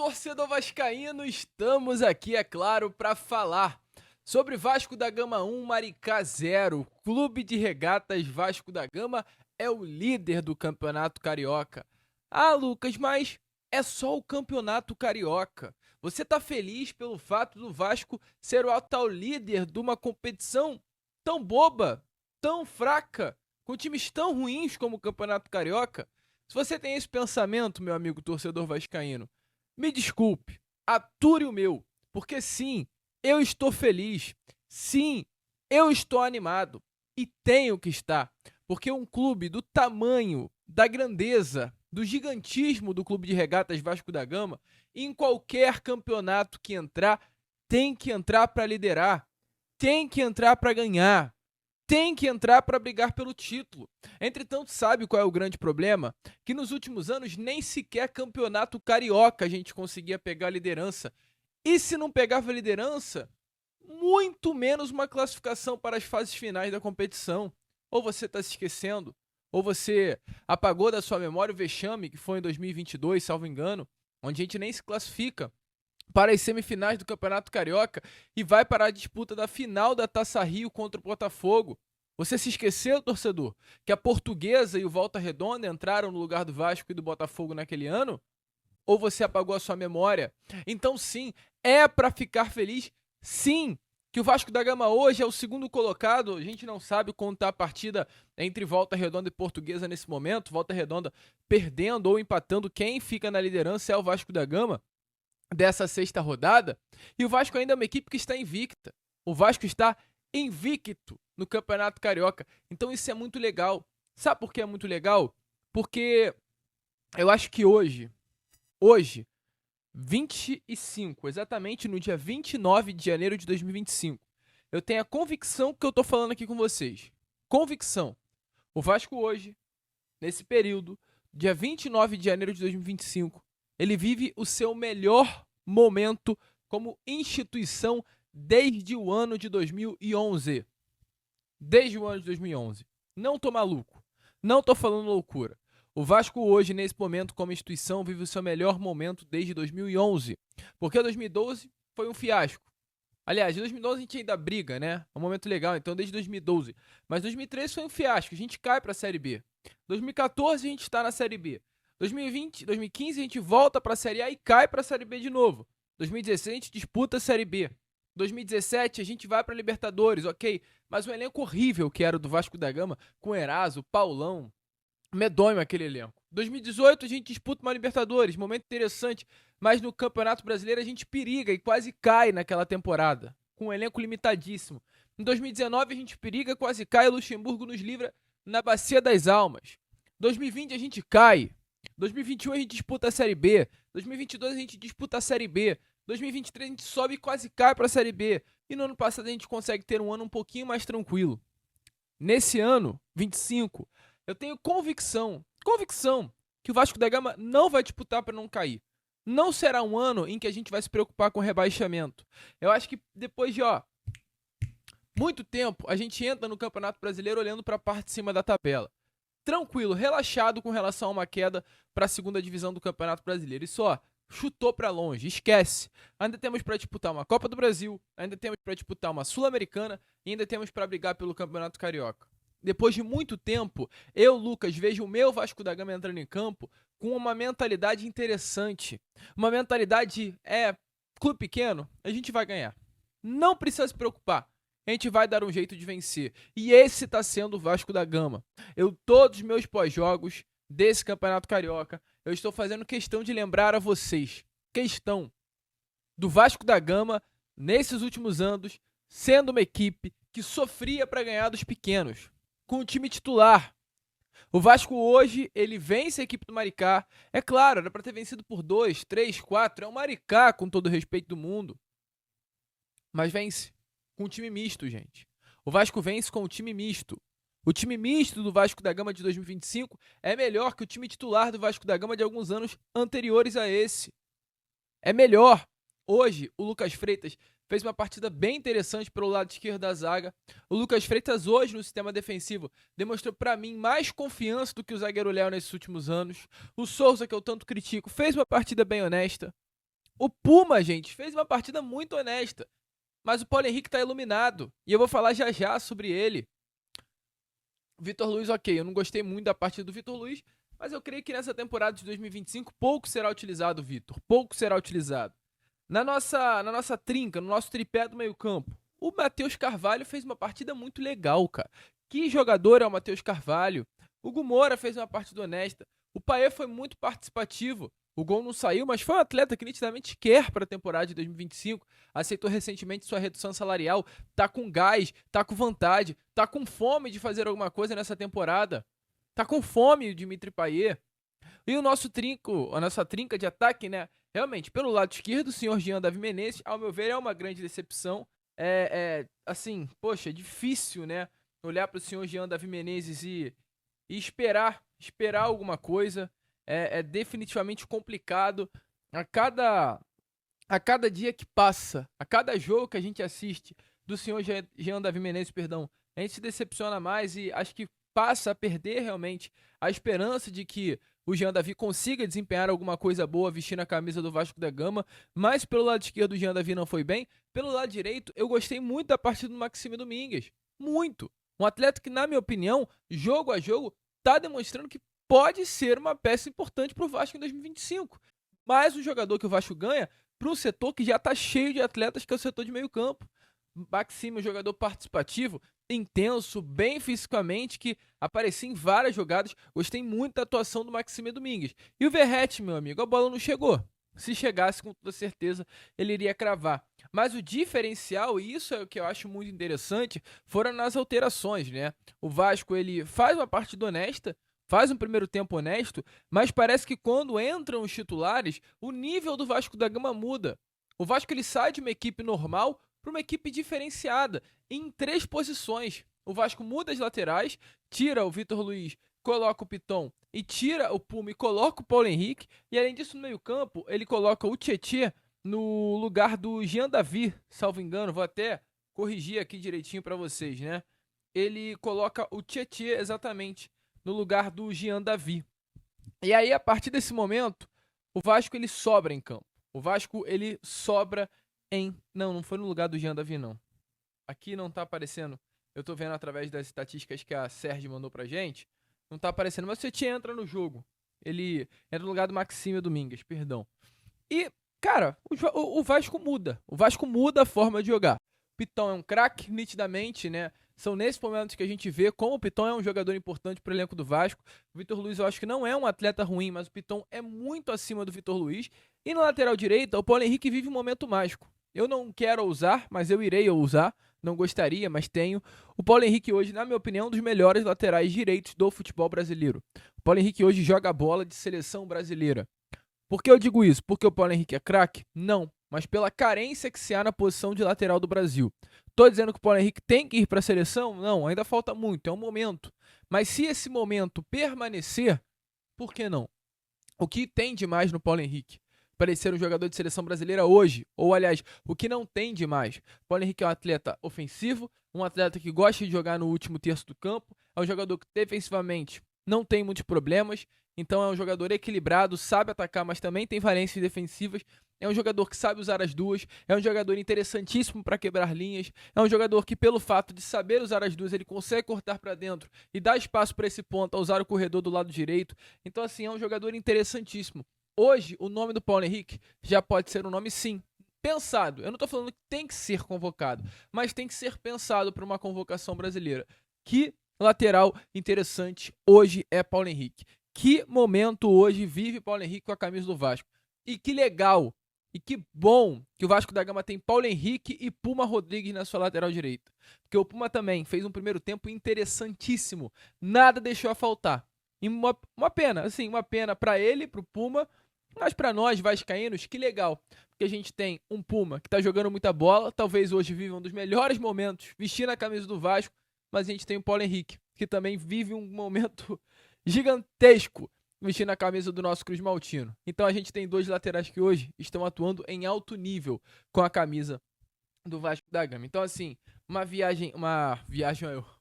torcedor vascaíno, estamos aqui, é claro, para falar sobre Vasco da Gama 1, Maricá 0. Clube de Regatas Vasco da Gama é o líder do Campeonato Carioca. Ah, Lucas, mas é só o Campeonato Carioca. Você tá feliz pelo fato do Vasco ser o atual líder de uma competição tão boba, tão fraca, com times tão ruins como o Campeonato Carioca? Se você tem esse pensamento, meu amigo torcedor vascaíno, me desculpe, ature o meu, porque sim, eu estou feliz, sim, eu estou animado e tenho que estar, porque um clube do tamanho, da grandeza, do gigantismo do Clube de Regatas Vasco da Gama, em qualquer campeonato que entrar, tem que entrar para liderar, tem que entrar para ganhar, tem que entrar para brigar pelo título. Entretanto, sabe qual é o grande problema? Que nos últimos anos nem sequer campeonato carioca a gente conseguia pegar a liderança. E se não pegava a liderança, muito menos uma classificação para as fases finais da competição. Ou você está se esquecendo, ou você apagou da sua memória o vexame que foi em 2022, salvo engano, onde a gente nem se classifica para as semifinais do Campeonato Carioca e vai para a disputa da final da Taça Rio contra o Botafogo. Você se esqueceu, torcedor, que a Portuguesa e o Volta Redonda entraram no lugar do Vasco e do Botafogo naquele ano? Ou você apagou a sua memória? Então sim, é para ficar feliz, sim, que o Vasco da Gama hoje é o segundo colocado. A gente não sabe como está a partida entre Volta Redonda e Portuguesa nesse momento. Volta Redonda perdendo ou empatando. Quem fica na liderança é o Vasco da Gama dessa sexta rodada, e o Vasco ainda é uma equipe que está invicta. O Vasco está invicto no Campeonato Carioca. Então isso é muito legal. Sabe por que é muito legal? Porque eu acho que hoje, 25, exatamente no dia 29 de janeiro de 2025, eu tenho a convicção que eu tô falando aqui com vocês. Convicção. O Vasco hoje, nesse período, dia 29 de janeiro de 2025, ele vive o seu melhor momento como instituição desde o ano de 2011. Desde o ano de 2011. Não tô maluco. Não tô falando loucura. O Vasco hoje, nesse momento, como instituição, vive o seu melhor momento desde 2011. Porque 2012 foi um fiasco. Aliás, em 2012 a gente ainda briga, né? É um momento legal, então desde 2012. Mas 2013 foi um fiasco, a gente cai pra Série B. 2014 a gente está na Série B. 2020, 2015 a gente volta para a Série A e cai para a Série B de novo. 2016 a gente disputa a Série B. 2017 a gente vai para a Libertadores, ok? Mas um elenco horrível que era o do Vasco da Gama, com Eraso, Paulão, medonho aquele elenco. 2018 a gente disputa uma Libertadores, momento interessante, mas no Campeonato Brasileiro a gente periga e quase cai naquela temporada, com um elenco limitadíssimo. Em 2019 a gente periga, quase cai, o Luxemburgo nos livra na Bacia das Almas. 2020 a gente cai. 2021 a gente disputa a Série B. 2022 a gente disputa a Série B. 2023 a gente sobe e quase cai para a Série B. E no ano passado a gente consegue ter um ano um pouquinho mais tranquilo. Nesse ano, 25, eu tenho convicção que o Vasco da Gama não vai disputar para não cair. Não será um ano em que a gente vai se preocupar com rebaixamento. Eu acho que depois de, muito tempo, a gente entra no Campeonato Brasileiro olhando para a parte de cima da tabela. Tranquilo, relaxado com relação a uma queda para a segunda divisão do Campeonato Brasileiro. Isso, chutou para longe, esquece. Ainda temos para disputar uma Copa do Brasil, ainda temos para disputar uma Sul-Americana e ainda temos para brigar pelo Campeonato Carioca. Depois de muito tempo, eu, Lucas, vejo o meu Vasco da Gama entrando em campo com uma mentalidade interessante. Uma mentalidade, clube pequeno, a gente vai ganhar. Não precisa se preocupar. A gente vai dar um jeito de vencer. E esse tá sendo o Vasco da Gama. Todos os meus pós-jogos desse Campeonato Carioca, eu estou fazendo questão de lembrar a vocês. Questão do Vasco da Gama, nesses últimos anos, sendo uma equipe que sofria para ganhar dos pequenos, com o time titular. O Vasco hoje, ele vence a equipe do Maricá. É claro, era para ter vencido por 2, 3, 4. É o Maricá, com todo o respeito do mundo. Mas vence com o time misto, gente. O Vasco vence com o time misto. O time misto do Vasco da Gama de 2025 é melhor que o time titular do Vasco da Gama de alguns anos anteriores a esse. É melhor. Hoje, o Lucas Freitas fez uma partida bem interessante pelo lado esquerdo da zaga. O Lucas Freitas hoje no sistema defensivo demonstrou para mim mais confiança do que o zagueiro Léo nesses últimos anos. O Souza, que eu tanto critico, fez uma partida bem honesta. O Puma, gente, fez uma partida muito honesta. Mas o Paulo Henrique tá iluminado. E eu vou falar já já sobre ele. Vitor Luiz, ok, eu não gostei muito da partida do Vitor Luiz, mas eu creio que nessa temporada de 2025 pouco será utilizado o Vitor, pouco será utilizado. Na nossa trinca, no nosso tripé do meio campo, o Matheus Carvalho fez uma partida muito legal, cara. Que jogador é o Matheus Carvalho? O Hugo Moura fez uma partida honesta. O Paê foi muito participativo. O gol não saiu, mas foi um atleta que nitidamente quer para a temporada de 2025. Aceitou recentemente sua redução salarial, tá com gás, tá com vontade, tá com fome de fazer alguma coisa nessa temporada. Tá com fome o Dimitri Payet. E o nosso trinco, a nossa trinca de ataque, né? Realmente, pelo lado esquerdo, o senhor Jean Davi Menezes, ao meu ver, é uma grande decepção. Assim, poxa, é difícil, né? Olhar para o senhor Jean Davi Menezes e esperar alguma coisa. É definitivamente complicado. A cada dia que passa, a cada jogo que a gente assiste do senhor Jean Davi Menezes, perdão, a gente se decepciona mais e acho que passa a perder realmente a esperança de que o Jean Davi consiga desempenhar alguma coisa boa vestindo a camisa do Vasco da Gama, mas pelo lado esquerdo o Jean Davi não foi bem. Pelo lado direito, eu gostei muito da partida do Maxime Domingues. Muito. Um atleta que, na minha opinião, jogo a jogo, tá demonstrando que pode ser uma peça importante para o Vasco em 2025. Mas o jogador que o Vasco ganha para um setor que já está cheio de atletas, que é o setor de meio campo. Maxime é um jogador participativo, intenso, bem fisicamente, que aparecia em várias jogadas. Gostei muito da atuação do Maxime Domingues. E o Verratti, meu amigo, a bola não chegou. Se chegasse, com toda certeza, ele iria cravar. Mas o diferencial, e isso é o que eu acho muito interessante, foram nas alterações, né? O Vasco, ele faz uma partida honesta, faz um primeiro tempo honesto, mas parece que quando entram os titulares, o nível do Vasco da Gama muda. O Vasco, ele sai de uma equipe normal para uma equipe diferenciada em 3 posições. O Vasco muda as laterais, tira o Vitor Luiz, coloca o Piton e tira o Puma e coloca o Paulo Henrique. E além disso, no meio-campo, ele coloca o Tietê no lugar do Jean Davi, salvo engano. Vou até corrigir aqui direitinho para vocês, né? Ele coloca o Tietê exatamente no lugar do Jean Davi. E aí, a partir desse momento, o Vasco ele sobra em campo. O Vasco ele sobra em... Não foi no lugar do Jean Davi, não. Aqui não tá aparecendo. Eu tô vendo através das estatísticas que a Sérgio mandou pra gente. Não tá aparecendo, mas o Tietê entra no jogo. Ele entra no lugar do Maxime Domingues, perdão. E, cara, o Vasco muda. O Vasco muda a forma de jogar. O Piton é um craque, nitidamente, né? São nesses momentos que a gente vê como o Piton é um jogador importante para o elenco do Vasco. O Vitor Luiz eu acho que não é um atleta ruim, mas o Piton é muito acima do Vitor Luiz. E na lateral direita, o Paulo Henrique vive um momento mágico. Eu não quero ousar, mas eu irei ousar. Não gostaria, mas tenho. O Paulo Henrique hoje, na minha opinião, é um dos melhores laterais direitos do futebol brasileiro. O Paulo Henrique hoje joga bola de seleção brasileira. Por que eu digo isso? Porque o Paulo Henrique é craque? Não, mas pela carência que se há na posição de lateral do Brasil. Tô dizendo que o Paulo Henrique tem que ir para a seleção? Não, ainda falta muito, é um momento. Mas se esse momento permanecer, por que não? O que tem de mais no Paulo Henrique? Para ele ser um jogador de seleção brasileira hoje, ou aliás, o que não tem de mais? O Paulo Henrique é um atleta ofensivo, um atleta que gosta de jogar no último terço do campo, é um jogador que defensivamente não tem muitos problemas, então é um jogador equilibrado, sabe atacar, mas também tem valências defensivas. É um jogador que sabe usar as duas, é um jogador interessantíssimo para quebrar linhas, é um jogador que, pelo fato de saber usar as duas, ele consegue cortar para dentro e dar espaço para esse ponto a usar o corredor do lado direito. Então, assim, é um jogador interessantíssimo. Hoje, o nome do Paulo Henrique já pode ser um nome, sim, pensado. Eu não estou falando que tem que ser convocado, mas tem que ser pensado para uma convocação brasileira. Que lateral interessante hoje é Paulo Henrique. Que momento hoje vive Paulo Henrique com a camisa do Vasco. E que legal e que bom que o Vasco da Gama tem Paulo Henrique e Puma Rodrigues na sua lateral direita. Porque o Puma também fez um primeiro tempo interessantíssimo. Nada deixou a faltar. E uma pena, assim, uma pena para ele, pro Puma, mas para nós vascaínos, que legal. Porque a gente tem um Puma que tá jogando muita bola, talvez hoje viva um dos melhores momentos vestindo a camisa do Vasco, mas a gente tem o Paulo Henrique, que também vive um momento gigantesco vestindo a camisa do nosso Cruz Maltino. Então a gente tem 2 laterais que hoje estão atuando em alto nível com a camisa do Vasco da Gama. Então, assim,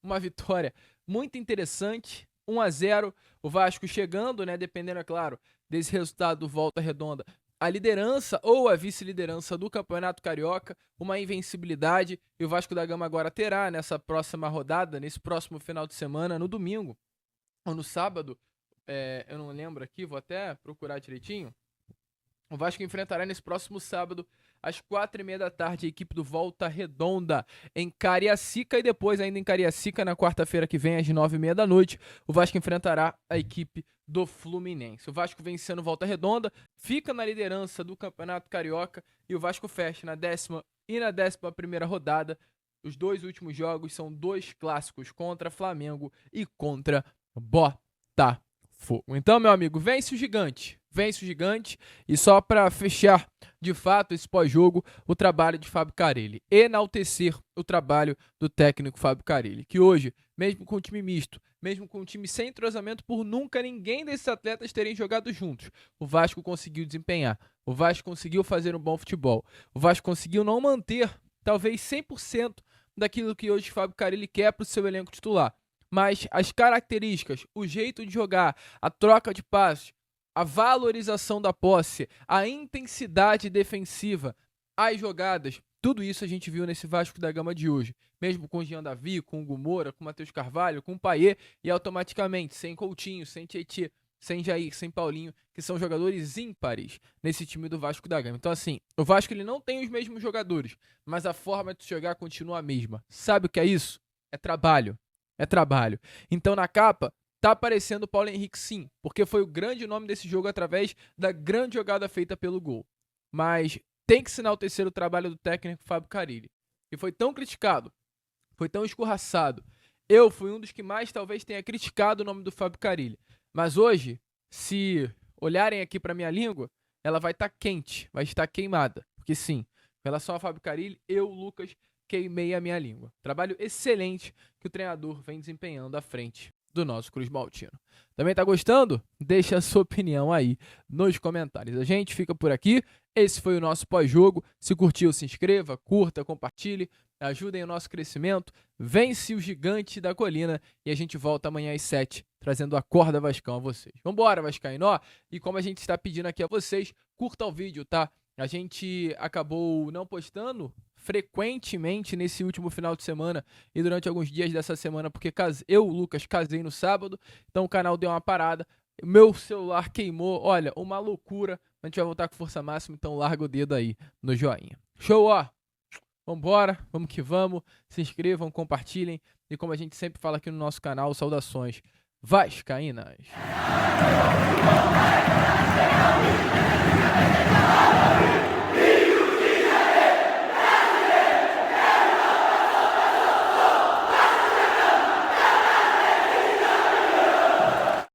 uma vitória muito interessante, 1-0, o Vasco chegando, né, dependendo, é claro, desse resultado do Volta Redonda, a liderança ou a vice-liderança do Campeonato Carioca, uma invencibilidade, e o Vasco da Gama agora terá nessa próxima rodada, nesse próximo final de semana, no domingo ou no sábado, eu não lembro aqui, vou até procurar direitinho. O Vasco enfrentará nesse próximo sábado, às 4h30 da tarde, a equipe do Volta Redonda em Cariacica. E depois, ainda em Cariacica, na quarta-feira que vem, às 9h30 da noite, o Vasco enfrentará a equipe do Fluminense. O Vasco vencendo Volta Redonda, fica na liderança do Campeonato Carioca e o Vasco fecha na 10ª e na 11ª rodada. Os 2 últimos jogos são 2 clássicos contra Flamengo e contra Botafogo. Então, meu amigo, vence o gigante. Vence o gigante. E só para fechar, de fato, esse pós-jogo, o trabalho de Fábio Carelli. Enaltecer o trabalho do técnico Fábio Carelli. Que hoje, mesmo com o time misto, mesmo com o time sem entrosamento, por nunca ninguém desses atletas terem jogado juntos, o Vasco conseguiu desempenhar. O Vasco conseguiu fazer um bom futebol. O Vasco conseguiu não manter, talvez, 100% daquilo que hoje Fábio Carelli quer para o seu elenco titular. Mas as características, o jeito de jogar, a troca de passes, a valorização da posse, a intensidade defensiva, as jogadas, tudo isso a gente viu nesse Vasco da Gama de hoje. Mesmo com o Jean Davi, com o Hugo Moura, com o Matheus Carvalho, com o Payet e automaticamente sem Coutinho, sem Tietê, sem Jair, sem Paulinho, que são jogadores ímpares nesse time do Vasco da Gama. Então assim, o Vasco ele não tem os mesmos jogadores, mas a forma de jogar continua a mesma. Sabe o que é isso? É trabalho. É trabalho. Então na capa tá aparecendo o Paulo Henrique sim, porque foi o grande nome desse jogo através da grande jogada feita pelo gol. Mas tem que se enaltecer o trabalho do técnico Fábio Carelli, que foi tão criticado, foi tão escorraçado. Eu fui um dos que mais talvez tenha criticado o nome do Fábio Carelli. Mas hoje, se olharem aqui para minha língua, ela vai estar quente, vai estar queimada. Porque sim, em relação ao Fábio Carelli, eu, Lucas, queimei a minha língua. Trabalho excelente que o treinador vem desempenhando à frente do nosso Cruz Maltino. Também tá gostando? Deixa a sua opinião aí nos comentários. A gente fica por aqui. Esse foi o nosso pós-jogo. Se curtiu, se inscreva, curta, compartilhe, ajudem o nosso crescimento. Vence o gigante da colina e a gente volta amanhã às 7, trazendo a Acorda Vascão a vocês. Vambora, Vascaíno! E como a gente está pedindo aqui a vocês, curta o vídeo, tá? A gente acabou não postando frequentemente nesse último final de semana e durante alguns dias dessa semana, porque eu, Lucas, casei no sábado, então o canal deu uma parada, meu celular queimou, olha, uma loucura, a gente vai voltar com força máxima, então larga o dedo aí no joinha. Show, ó! Vambora, vamos que vamos, se inscrevam, compartilhem e como a gente sempre fala aqui no nosso canal, saudações vascaínas!